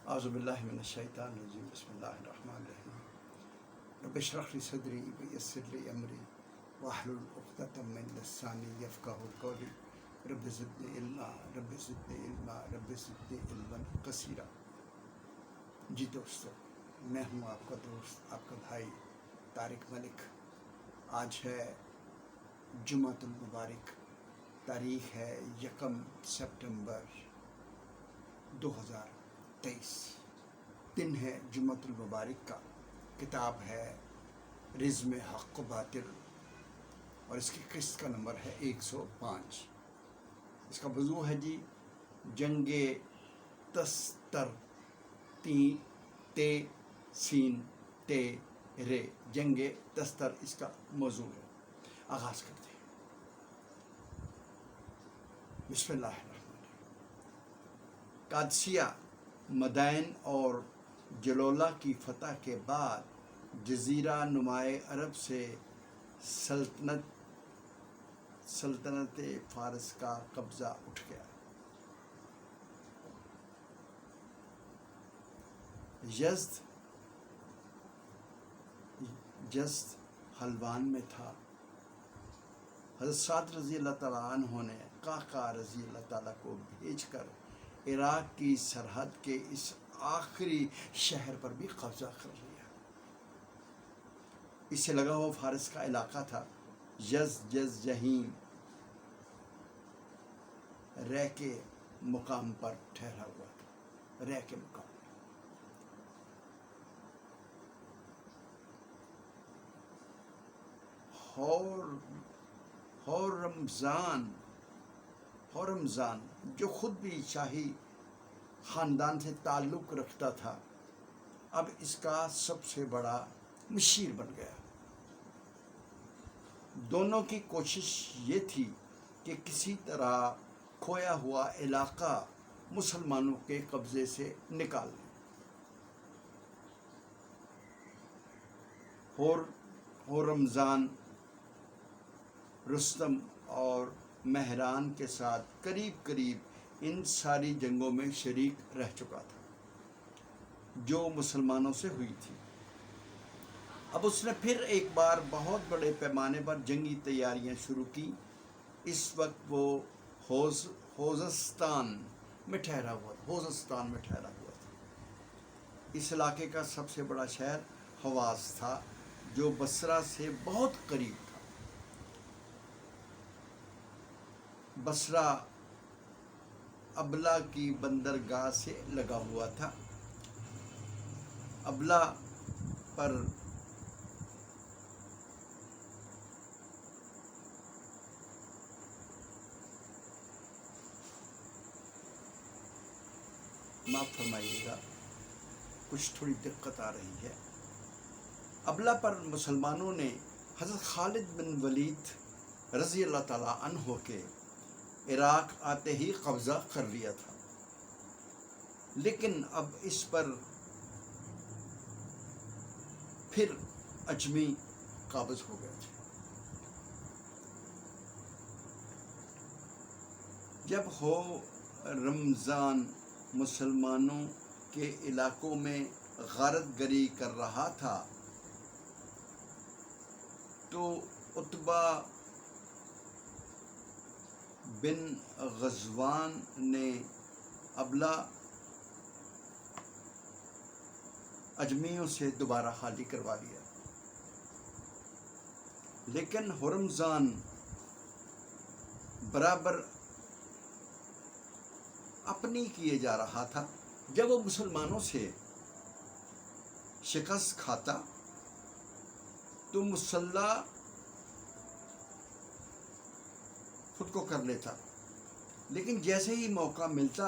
اعوذ باللہ من الشیطان الرجیم بسم اللہ الرحمن الرحیم رب اشرح لی صدری ویسر لی امری واحلل عقدۃ من لسانی یفقہوا قولی رب زدنی علما رب زدنی علما رب زدنی علما کثیرا۔ جی دوستو، میں ہوں آپ کا دوست، آپ کا بھائی طارق ملک۔ آج ہے جمعۃ المبارک، تاریخ ہے 1 سپٹمبر 2023، دن ہے جمعۃ المبارک کا، کتاب ہے رزم حق و باطل اور اس کی قسط کا نمبر ہے 105۔ اس کا موضوع ہے جی جنگ تستر، تے سین تے رے، جنگ تستر اس کا موضوع ہے۔ آغاز کرتے ہیں۔ بسم اللہ الرحمن الرحیم۔ قادسیہ، مدائن اور جلولہ کی فتح کے بعد جزیرہ نمائے عرب سے سلطنت فارس کا قبضہ اٹھ گیا۔ یزد حلوان میں تھا۔ حضرت سعد رضی اللہ تعالیٰ عنہ نے قعقاع رضی اللہ تعالیٰ کو بھیج کر عراق کی سرحد کے اس آخری شہر پر بھی قبضہ کر لیا۔ اس سے لگا ہوا فارس کا علاقہ تھا جہیم رے کے مقام پر ٹھہرا ہوا تھا، رے کے مقام۔ ہورمزان جو خود بھی شاہی خاندان سے تعلق رکھتا تھا، اب اس کا سب سے بڑا مشیر بن گیا۔ دونوں کی کوشش یہ تھی کہ کسی طرح کھویا ہوا علاقہ مسلمانوں کے قبضے سے نکال لیں۔ ہورمزان رستم اور مہران کے ساتھ قریب ان ساری جنگوں میں شریک رہ چکا تھا جو مسلمانوں سے ہوئی تھی۔ اب اس نے پھر ایک بار بہت بڑے پیمانے پر جنگی تیاریاں شروع کی۔ اس وقت وہ خوزستان میں ٹھہرا ہوا تھا۔ اس علاقے کا سب سے بڑا شہر حواس تھا جو بصرہ سے بہت قریب تھا۔ بصرہ ابلا کی بندرگاہ سے لگا ہوا تھا۔ ابلا پر معاف فرمائیے گا، کچھ تھوڑی دقت آ رہی ہے۔ ابلا پر مسلمانوں نے حضرت خالد بن ولید رضی اللہ تعالیٰ عنہ کے عراق آتے ہی قبضہ کر لیا تھا، لیکن اب اس پر پھر اجمی قابض ہو گئے تھے۔ جب رمضان مسلمانوں کے علاقوں میں غارت گری کر رہا تھا تو عتبہ بن غزوان نے ابلا اجمیوں سے دوبارہ خالی کروا لیا، لیکن ہورمزان برابر اپنی کیے جا رہا تھا۔ جب وہ مسلمانوں سے شکست کھاتا تو مسلح خود کو کر لیتا، لیکن جیسے ہی موقع ملتا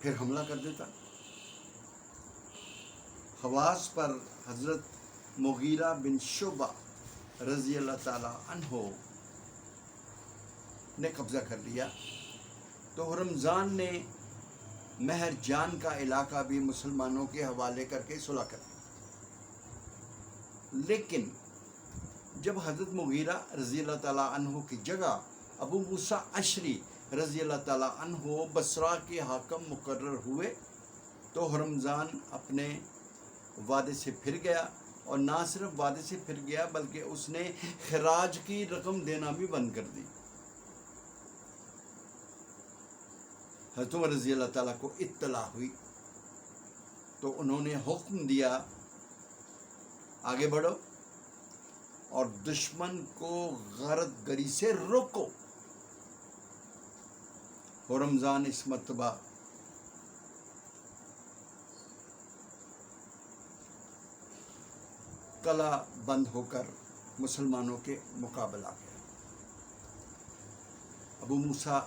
پھر حملہ کر دیتا۔ حواس پر حضرت مغیرہ بن شعبہ رضی اللہ تعالیٰ عنہ نے قبضہ کر لیا تو ہورمزان نے مہر جان کا علاقہ بھی مسلمانوں کے حوالے کر کے صلح کر دی۔ لیکن جب حضرت مغیرہ رضی اللہ تعالیٰ عنہ کی جگہ ابو موسیٰ اشری رضی اللہ تعالیٰ عنہ بصرہ کے حاکم مقرر ہوئے تو ہرمزان اپنے وعدے سے پھر گیا، اور نہ صرف وعدے سے پھر گیا بلکہ اس نے خراج کی رقم دینا بھی بند کر دی۔ حضرت عمر رضی اللہ تعالیٰ کو اطلاع ہوئی تو انہوں نے حکم دیا آگے بڑھو اور دشمن کو غارت گری سے روکو۔ ہرمزان اس مرتبہ قلعہ بند ہو کر مسلمانوں کے مقابل آ گیا۔ ابو موسیٰ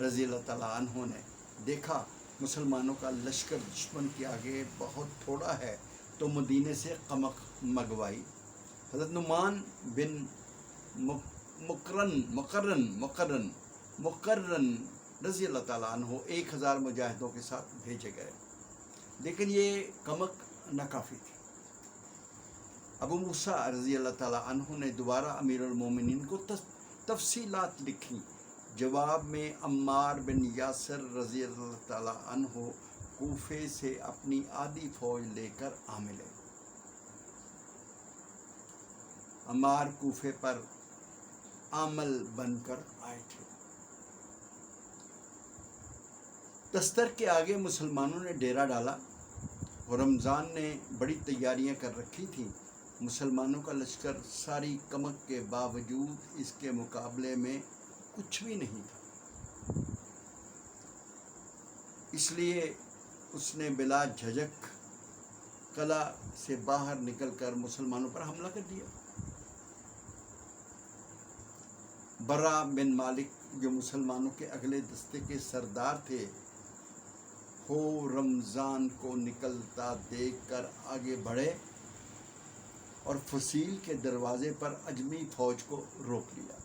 رضی اللہ تعالیٰ عنہ نے دیکھا مسلمانوں کا لشکر دشمن کے آگے بہت تھوڑا ہے تو مدینے سے قمق منگوائی۔ حضرت نعمان بن مقرن رضی اللہ تعالیٰ عنہ 1000 مجاہدوں کے ساتھ بھیجے گئے، لیکن یہ قمق ناکافی تھی۔ ابو موسیٰ رضی اللہ تعالیٰ عنہ نے دوبارہ امیر المومنین کو تفصیلات لکھی۔ جواب میں عمار بن یاسر رضی اللہ تعالیٰ عنہ کوفے سے اپنی آدھی فوج لے کر آ ملے۔ عمار کوفے پر عامل بن کر آئے تھے۔ دستر کے آگے مسلمانوں نے ڈیرا ڈالا۔ ہرمزان نے بڑی تیاریاں کر رکھی تھیں۔ مسلمانوں کا لشکر ساری کمک کے باوجود اس کے مقابلے میں کچھ بھی نہیں تھا، اس لیے اس نے بلا جھجک قلعہ سے باہر نکل کر مسلمانوں پر حملہ کر دیا۔ برا بن مالک جو مسلمانوں کے اگلے دستے کے سردار تھے، رمضان کو نکلتا دیکھ کر آگے بڑھے اور فصیل کے دروازے پر اجمی فوج کو روک لیا۔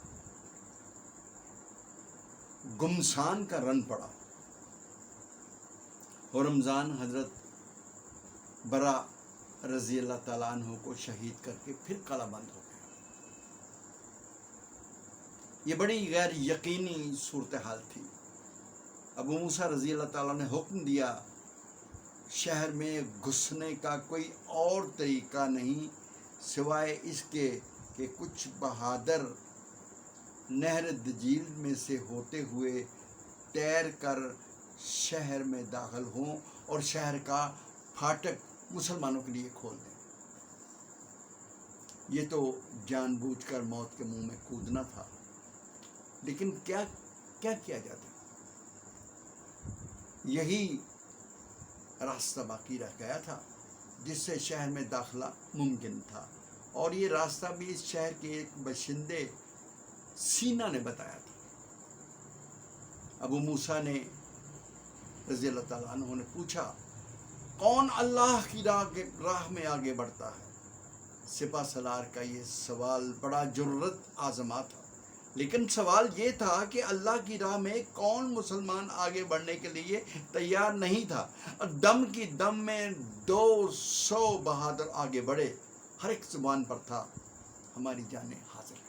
گمسان کا رن پڑا۔ رمضان حضرت برا رضی اللہ تعالیٰ عنہ کو شہید کر کے پھر قلعہ بند ہو گیا۔ یہ بڑی غیر یقینی صورتحال تھی۔ ابو موسیٰ رضی اللہ تعالیٰ نے حکم دیا شہر میں گھسنے کا کوئی اور طریقہ نہیں سوائے اس کے کہ کچھ بہادر نہر دجیل میں سے ہوتے ہوئے تیر کر شہر میں داخل ہوں اور شہر کا پھاٹک مسلمانوں کے لیے کھول دیں۔ یہ تو جان بوجھ کر موت کے منہ میں کودنا تھا، لیکن کیا کیا جاتا؟ یہی راستہ باقی رہ گیا تھا جس سے شہر میں داخلہ ممکن تھا، اور یہ راستہ بھی اس شہر کے ایک باشندے سینا نے بتایا تھا۔ ابو موسیٰ نے رضی اللہ تعالیٰ عنہ نے پوچھا، کون اللہ کی راہ میں آگے بڑھتا ہے؟ سپہ سالار کا یہ سوال بڑا جرأت آزما تھا، لیکن سوال یہ تھا کہ اللہ کی راہ میں کون مسلمان آگے بڑھنے کے لیے تیار نہیں تھا، اور دم کی دم میں 200 بہادر آگے بڑھے۔ ہر ایک زبان پر تھا، ہماری جانیں حاضر ہیں۔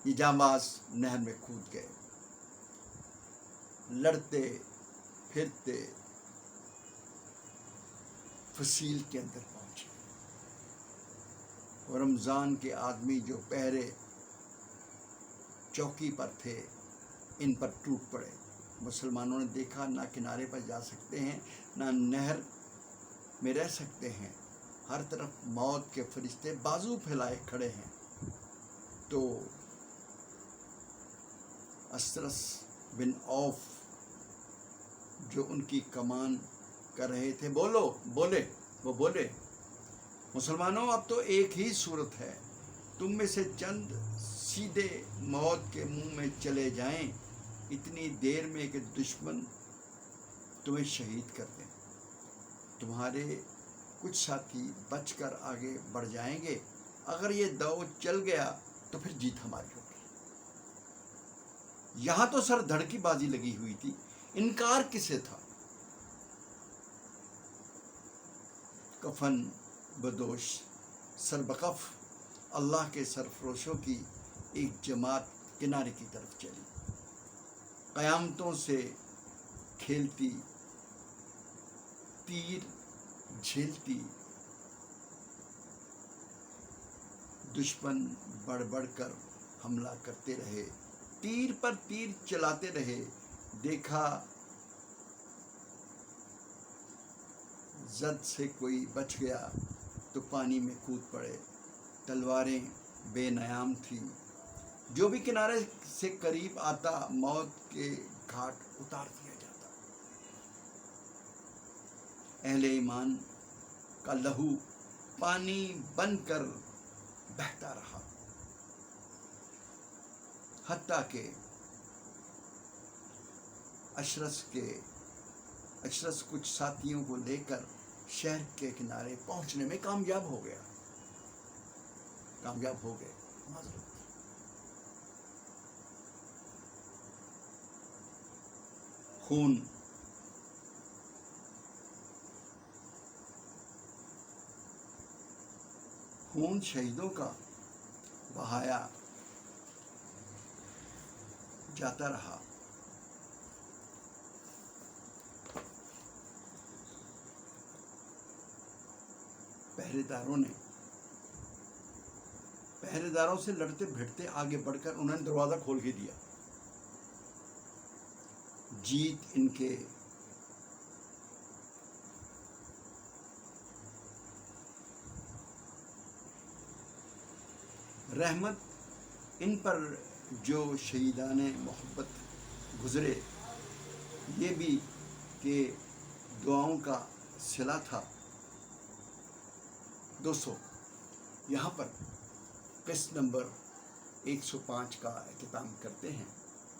یہ جانباز نہر میں کود گئے، لڑتے پھرتے فصیل کے اندر پہنچے، اور رمضان کے آدمی جو پہرے چوکی پر تھے ان پر ٹوٹ پڑے۔ مسلمانوں نے دیکھا نہ کنارے پر جا سکتے ہیں نہ نہر میں رہ سکتے ہیں، ہر طرف موت کے فرشتے بازو پھیلائے کھڑے ہیں۔ تو اسرس بن عوف جو ان کی کمان کر رہے تھے بولے مسلمانوں، اب تو ایک ہی صورت ہے، تم میں سے چند سیدھے موت کے منہ میں چلے جائیں اتنی دیر میں کہ دشمن تمہیں شہید کر دیں، تمہارے کچھ ساتھی بچ کر آگے بڑھ جائیں گے، اگر یہ دو چل گیا تو پھر جیت ہماری ہوگی۔ یہاں تو سر دھڑ کی بازی لگی ہوئی تھی، انکار کسے تھا؟ کفن بدوش سربکف اللہ کے سرفروشوں کی ایک جماعت کنارے کی طرف چلی، قیامتوں سے کھیلتی، تیر جھیلتی، دشمن بڑھ بڑھ کر حملہ کرتے رہے، تیر پر تیر چلاتے رہے، دیکھا زد سے کوئی بچ گیا تو پانی میں کود پڑے، تلواریں بے نیام تھیں، جو بھی کنارے سے قریب آتا موت کے گھاٹ اتار دیا جاتا۔ اہل ایمان کا لہو پانی بن کر بہتا رہا، حتیٰ کہ اشرس کچھ ساتھیوں کو لے کر شہر کے کنارے پہنچنے میں کامیاب ہو گئے۔ خون شہیدوں کا بہایا جاتا رہا، پہرے داروں سے لڑتے بھیڑتے آگے بڑھ کر انہوں نے دروازہ کھول کے دیا، جیت ان کے رحمت ان پر جو شہیدان محبت گزرے، یہ بھی کہ دعاؤں کا صلہ تھا۔ دوستو، یہاں پر قسط نمبر 105 کا اختتام کرتے ہیں،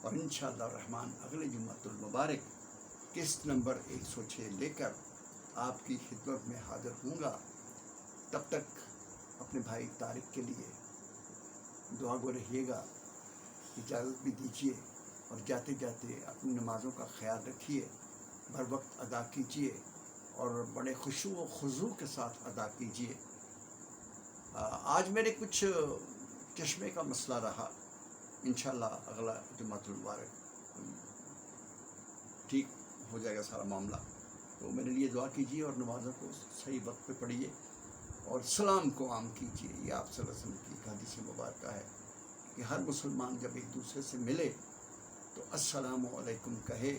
اور انشاءاللہ الرحمن اگلے جمعۃ المبارک قسط نمبر 106 لے کر آپ کی خدمت میں حاضر ہوں گا۔ تب تک اپنے بھائی طارق کے لیے دعا گو رہیے گا، اجازت بھی دیجیے، اور جاتے جاتے اپنی نمازوں کا خیال رکھیے، بر وقت ادا کیجیے، اور بڑے خشوع و خضوع کے ساتھ ادا کیجیے۔ آج میرے کچھ چشمے کا مسئلہ رہا، انشاءاللہ اگلا جمعۃ المبارک ٹھیک ہو جائے گا سارا معاملہ، تو میرے لیے دعا کیجیے اور نمازوں کو صحیح وقت پہ پڑھیے اور سلام کو عام کیجیے۔ یہ آپ صلی اللہ علیہ وسلم کی ایک حدیث مبارکہ ہے کہ ہر مسلمان جب ایک دوسرے سے ملے تو السلام علیکم کہے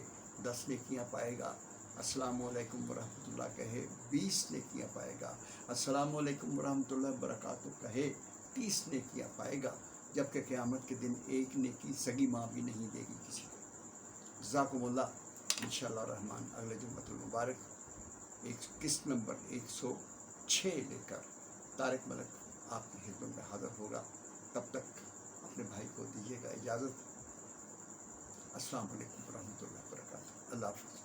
10 نیکیاں پائے گا، السلام علیکم ورحمۃ اللہ کہے 20 نیکیاں پائے گا، السلام علیکم ورحمۃ اللہ وبرکاتہ کہے 30 نیکیاں پائے گا، جبکہ قیامت کے دن ایک نیکی سگی ماں بھی نہیں دے گی کسی کو۔ جزاکم اللہ۔ انشاءاللہ الرحمن اگلے جمعۃ المبارک ایک قسط نمبر 106 لے کر طارق ملک آپ کی خدمت میں حاضر ہوگا۔ تب تک اپنے بھائی کو دیجیے گا اجازت۔ السلام علیکم ورحمۃ اللہ وبرکاتہ۔ اللہ حافظ۔